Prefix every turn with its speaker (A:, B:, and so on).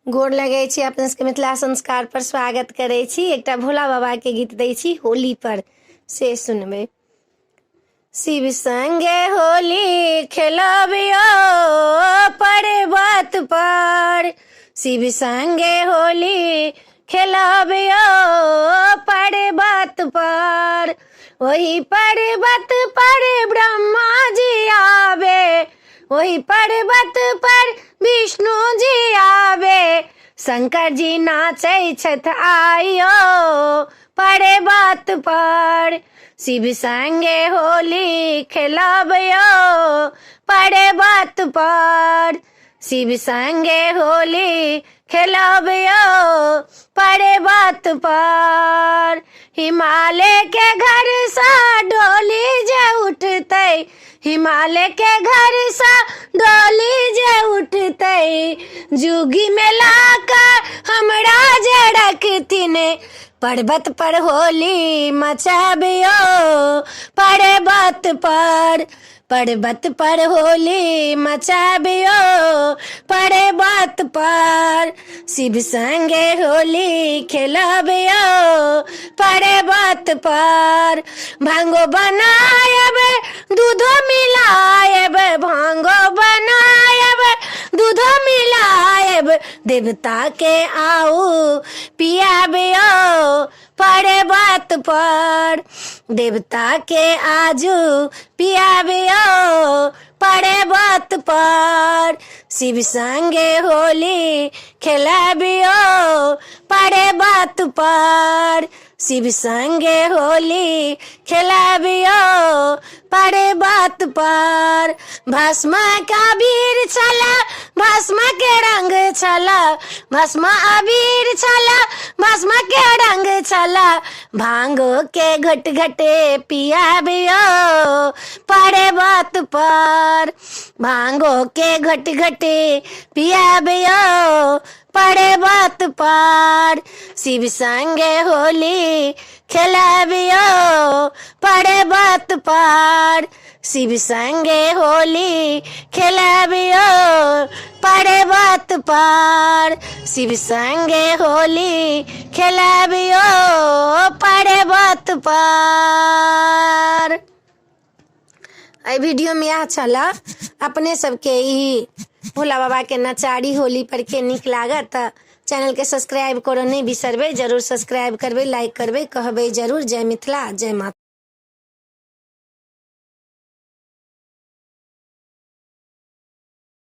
A: गोर लगै छी अपने सबके मिथिला संस्कार पर स्वागत करै छी। एकटा भोला बाबा के गीत दै छी होली पर, से सुनबै। शिव संगे होली खेलबियो पर्वत पर, शिव संगे होली खेलबियो पर्वत पर। वही पर्वत पर ब्रह्मा जी आवे, वही पर्वत पर विष्णु जी आवे, शंकर जी नाचै छथ आइयो पर्वत पर। शिव संगे होली खेलबियो पर्वत पर, शिव संगे होली खेलबियो पर्वत पर। हिमालय के घर सा डोली जे उठतै, हिमालय के घर सा डोली जे उठतै, जुगी में लाकर हमरा जे रखथिन, पर्वत पर होली मचाबियो पर्वत पर, पर्वत पर होली मचाबियो पर्वत पर। शिव संगे होली खेलबियो पर्वत पर। भांगो बनायब दूधो मिलायब, भांगो बनायब दूधो मिलायब, देवता के आऊ पियाबियो पर्वत पर, देवता के आजू पियाबियो पर्वत पर। शिव संगे होली खेलबियो पर्वत पर, शिव संगे होली खेलबियो पर्वत पर। भस्म का अबीर छला, भस्म के रंग छला, भस्म अबीर छला, भस्म के रंग छला, भांगो के घट घटे पियाबियो पर्वत पर, भांगो के घट घटे पियाबियो पर्वत पर। शिव संगे होली खेलबियो पर्वत पर, शिव संगे होली खेलबियो पर्वत पर, शिव संगे होली खेलबियो पर्वत पर। एहि वीडियो में यह छला अपने सबके ई भोला बाबा के नचारी होली पर के नीक लागत चैनल के सब्सक्राइब करो नहीं बिसरबे, जरूर सब्सक्राइब करबे, लाइक करबे, कहबे जरूर जय मिथिला जय माता।